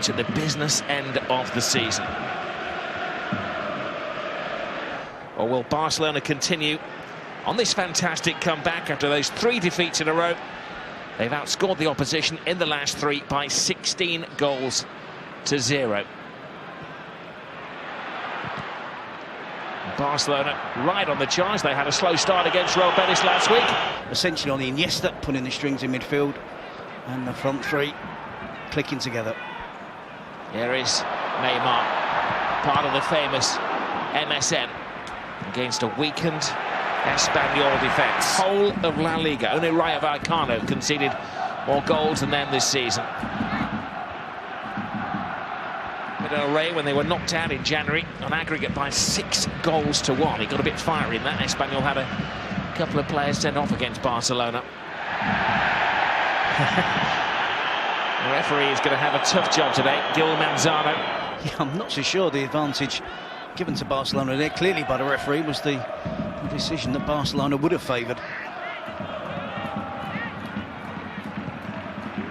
At the business end of the season. Or will Barcelona continue on this fantastic comeback after those 3 defeats in a row? They've outscored the opposition in the last 3 by 16 goals to 0. Barcelona right on the charge. They had a slow start against Real Betis last week. Essentially on the Iniesta, putting the strings in midfield, and the front 3 clicking together. Here is Neymar, part of the famous MSN, against a weakened Espanyol defence. Whole of La Liga, only Rayo Vallecano conceded more goals than them this season. Del Rey, when they were knocked out in January, on aggregate by 6 goals to 1. He got a bit fiery in that. Espanyol had a couple of players sent off against Barcelona. The referee is going to have a tough job today, Gil Manzano. Yeah, I'm not so sure the advantage given to Barcelona there, clearly by the referee, was the decision that Barcelona would have favoured.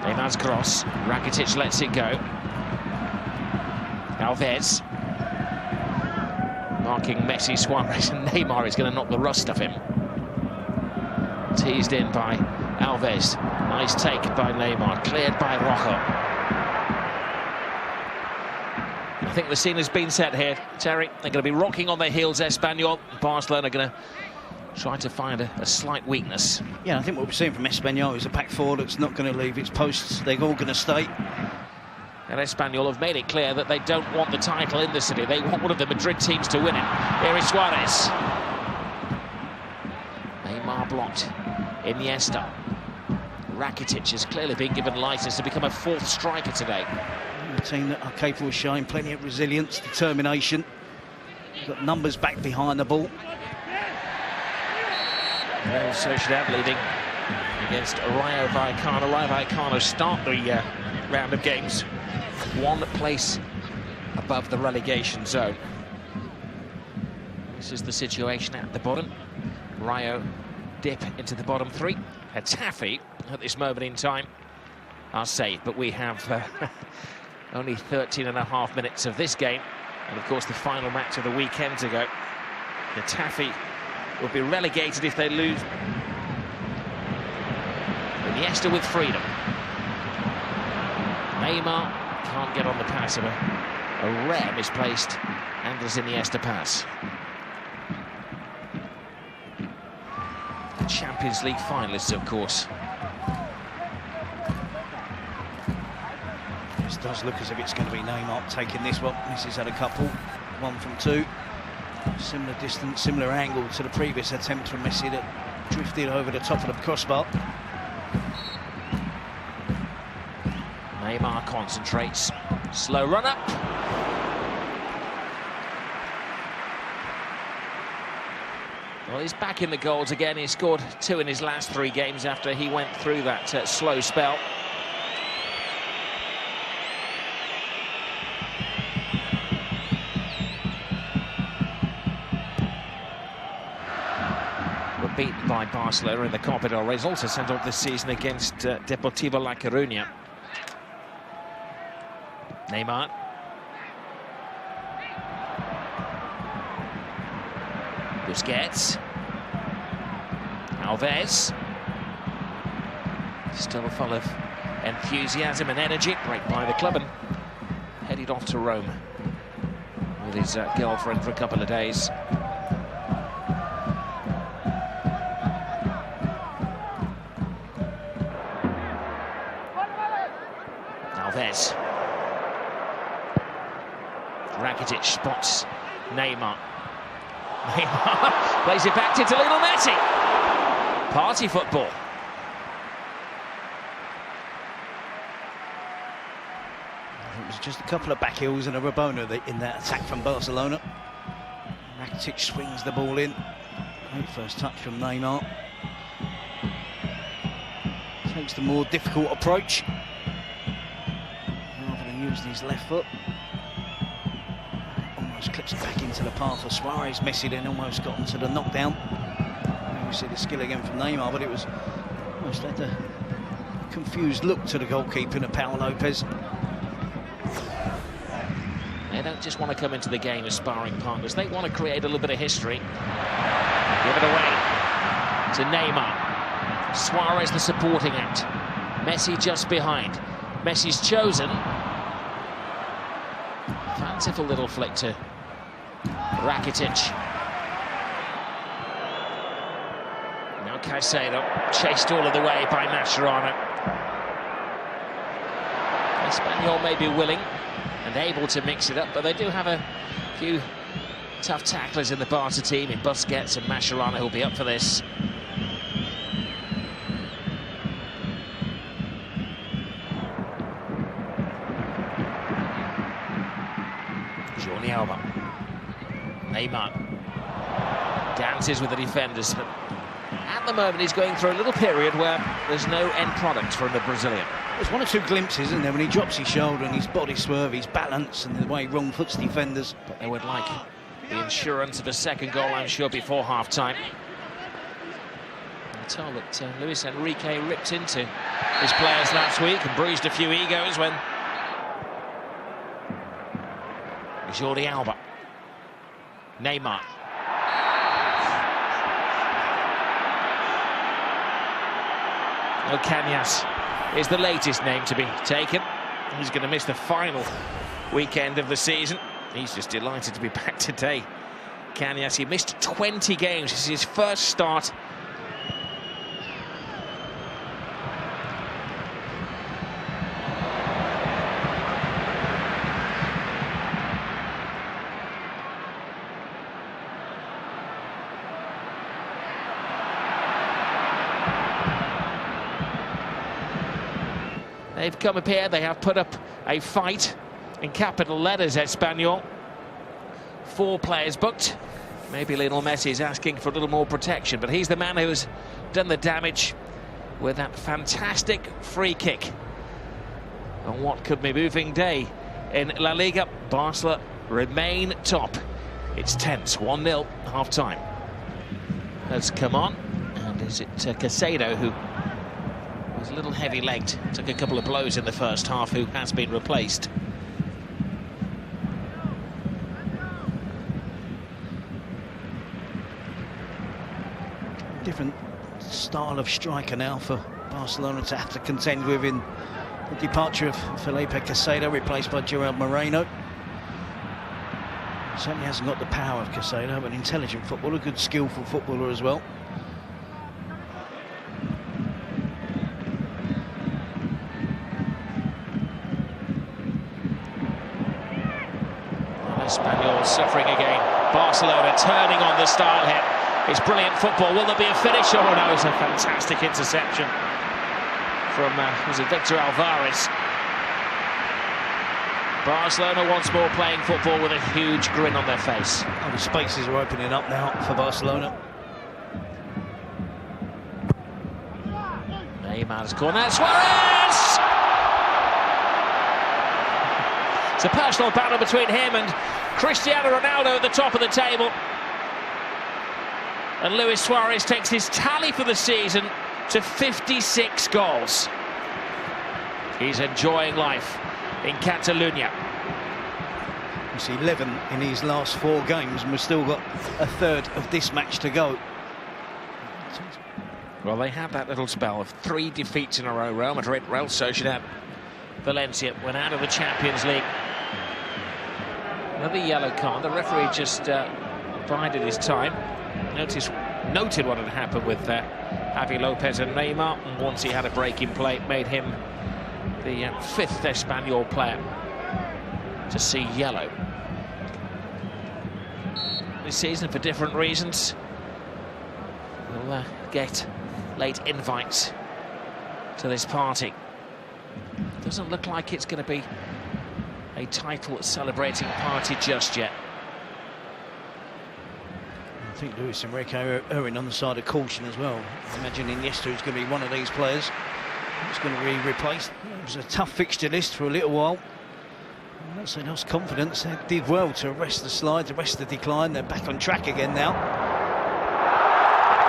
Neymar's cross, Rakitic lets it go. Alves marking Messi, Suarez, and Neymar is going to knock the rust off him. Teased in by Alves. Nice take by Neymar, cleared by Rojo. I think the scene has been set here, Terry. They're going to be rocking on their heels, Espanyol. Barcelona are going to try to find a slight weakness. Yeah, I think what we're seeing from Espanyol is a back four that's not going to leave its posts. They're all going to stay. And Espanyol have made it clear that they don't want the title in the city. They want one of the Madrid teams to win it. Here is Suarez. Neymar blocked. Iniesta. Rakitic has clearly been given licence to become a 4th striker today. A team that are capable of showing plenty of resilience, determination. Got numbers back behind the ball. Real Sociedad leading against Rayo Vallecano. Rayo Vallecano start the round of games 1 place above the relegation zone. This is the situation at the bottom. Rayo dip into the bottom 3. Getafe at this moment in time are safe, but we have only 13.5 minutes of this game, and of course the final match of the weekend to go. Getafe will be relegated if they lose. Iniesta with freedom. Neymar can't get on the pass of a rare misplaced Andres Iniesta pass. The Champions League finalists, of course. This does look as if it's going to be Neymar taking this one. Messi's had a couple, 1 from 2. Similar distance, similar angle to the previous attempt from Messi that drifted over the top of the crossbar. Neymar concentrates. Slow run up. Well, he's back in the goals again. He scored 2 in his last 3 games after he went through that slow spell. Were beaten by Barcelona in the Copa del Rey. Also sent off this season against Deportivo La Coruña. Neymar. Busquets. Alves. Still full of enthusiasm and energy. Break by the club and headed off to Rome with his girlfriend for a couple of days. Alves. Rakitic spots Neymar. Neymar plays it back to Lionel Messi. Party football. It was just a couple of back heels and a Rabona in that attack from Barcelona. Rakitic swings the ball in. Great first touch from Neymar. Takes the more difficult approach rather than using his left foot. Almost clips it back into the path of Suarez. Messi then almost got onto the knockdown. And we see the skill again from Neymar, but it was almost had a confused look to the goalkeeper, Pau Lopez. They don't just want to come into the game as sparring partners. They want to create a little bit of history. Give it away to Neymar. Suarez the supporting act. Messi just behind. Messi's chosen. Fanciful little flick to Rakitic. Now Caicedo, chased all of the way by Mascherano. Espanyol may be willing and able to mix it up, but they do have a few tough tacklers in the Barca team in Busquets and Mascherano who'll be up for this. Jordi Alba. Neymar dances with the defenders, but at the moment he's going through a little period where there's no end product from the Brazilian. There's one or two glimpses, isn't there, when he drops his shoulder and his body swerve, his balance and the way he wrong foots defenders. But they would like the insurance of a second goal, I'm sure, before half-time. I'm told that Luis Enrique ripped into his players last week and bruised a few egos when Jordi Alba. Neymar. Cañas is the latest name to be taken. He's going to miss the final weekend of the season. He's just delighted to be back today. Cañas, he missed 20 games. This is his first start. They've come up here, they have put up a fight in capital letters, Espanyol. 4 players booked. Maybe Lionel Messi is asking for a little more protection, but he's the man who's done the damage with that fantastic free kick on what could be a moving day in La Liga. Barcelona remain top. It's tense, 1-0, half-time. Has come on, and is it Caicedo who was a little heavy-legged, took a couple of blows in the first half, who has been replaced. Different style of striker now for Barcelona to have to contend with in the departure of Felipe Caicedo, replaced by Gerard Moreno. Certainly hasn't got the power of Caicedo, but an intelligent footballer, a good skillful footballer as well. Espanyol suffering again. Barcelona turning on the style here. It's brilliant football. Will there be a finish? Oh no, it's a fantastic interception from was it Victor Alvarez. Barcelona once more playing football with a huge grin on their face. Oh, the spaces are opening up now for Barcelona. Neymar's corner. Suarez! It's a personal battle between him and Cristiano Ronaldo at the top of the table. And Luis Suarez takes his tally for the season to 56 goals. He's enjoying life in Catalonia. It's 11 in his last 4 games, and we've still got a third of this match to go. Well, they had that little spell of 3 defeats in a row. Real Madrid, Real Sociedad, Valencia went out of the Champions League. Another yellow card. The referee just bided his time. Noted what had happened with Javi Lopez and Neymar, and once he had a break in play, it made him the 5th Espanyol player to see yellow. this season for different reasons will get late invites to this party. Doesn't look like it's going to be a title celebrating party just yet. I think Luis Enrique erring on the side of caution as well. I imagine Iniesta is going to be one of these players that's going to be replaced. It was a tough fixture list for a little while. Once they lost confidence, they did well to arrest the slide, arrest the decline. They're back on track again now.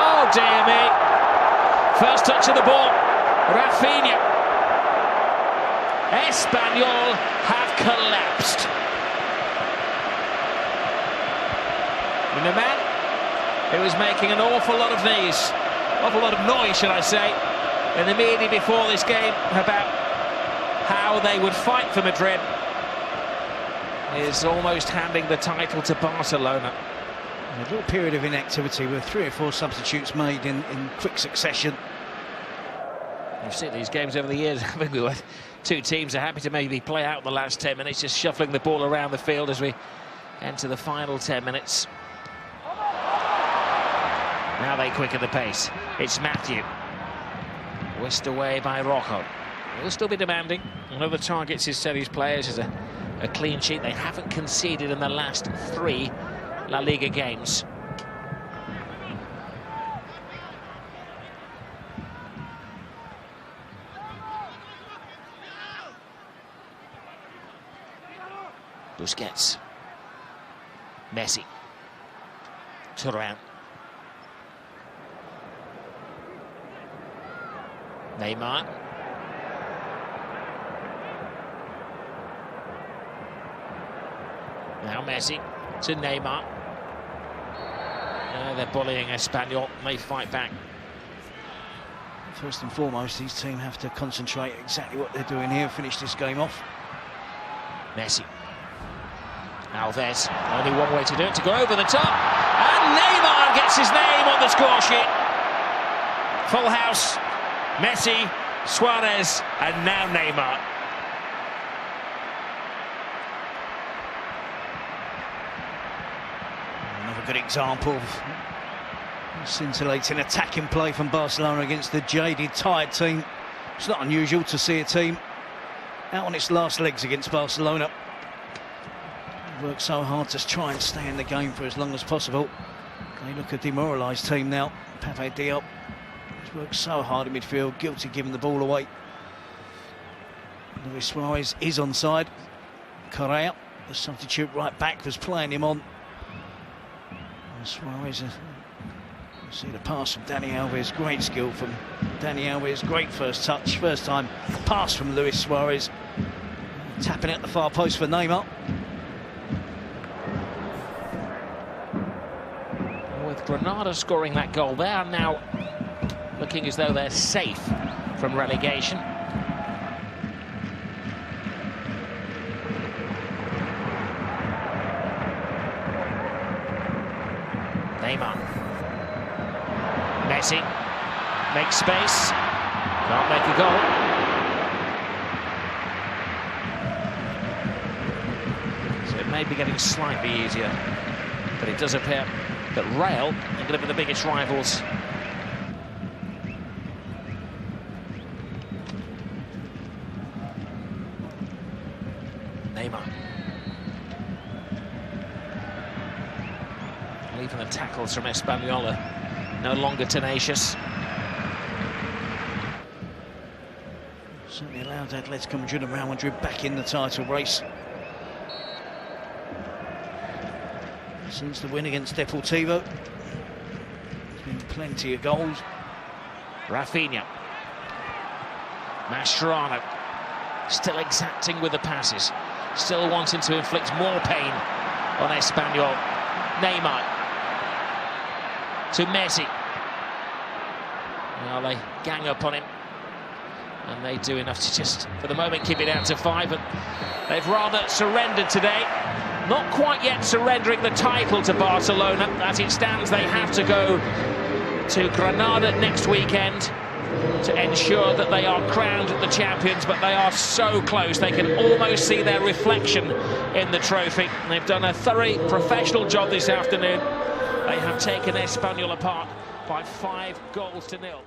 Oh dear me! First touch of the ball, Rafinha. Espanyol have collapsed. And the man who was making an awful lot of noise, should I say, in the media before this game about how they would fight for Madrid, is almost handing the title to Barcelona. A little period of inactivity with 3 or 4 substitutes made in quick succession. You've seen these games over the years, haven't we? Two teams are happy to maybe play out the last 10 minutes, just shuffling the ball around the field as we enter the final 10 minutes. Now they quicken the pace. It's Matthew. Whisked away by Rocco. He'll still be demanding. One of the targets he said his players is a clean sheet. They haven't conceded in the last 3 La Liga games. Busquets. Messi. Thuram. Neymar. Now Messi to Neymar. They're bullying Espanyol. They fight back. First and foremost, these teams have to concentrate exactly what they're doing here, finish this game off. Messi. Alves. Only one way to do it, to go over the top. And Neymar gets his name on the score sheet. Full house. Messi, Suarez, and now Neymar. Another good example of scintillating attacking play from Barcelona against the jaded, tired team. It's not unusual to see a team out on its last legs against Barcelona. Worked so hard to try and stay in the game for as long as possible. They look a demoralised team now. Pape Diop has worked so hard in midfield, guilty giving the ball away. Luis Suarez is onside. Correa, the substitute right back, was playing him on. And Suarez, you see the pass from Dani Alves, great skill from Dani Alves, great first touch, first time pass from Luis Suarez. Tapping at the far post for Neymar. With Granada scoring that goal, they are now looking as though they're safe from relegation. Neymar. Messi makes space, can't make a goal. So it may be getting slightly easier, but it does appear that Real are going to be the biggest rivals. Neymar. Even the tackles from Espanyol are no longer tenacious. Certainly allowed Atletico Madrid and Real Madrid back in the title race. Since the win against Deportivo, there's been plenty of goals. Rafinha. Mascherano. Still exacting with the passes. Still wanting to inflict more pain on Espanyol. Neymar. To Messi. Well, they gang up on him. And they do enough to just, for the moment, keep it out to 5. But they've rather surrendered today. Not quite yet surrendering the title to Barcelona. As it stands, they have to go to Granada next weekend to ensure that they are crowned the champions, but they are so close. They can almost see their reflection in the trophy. They've done a thorough professional job this afternoon. They have taken Espanyol apart by 5 goals to 0.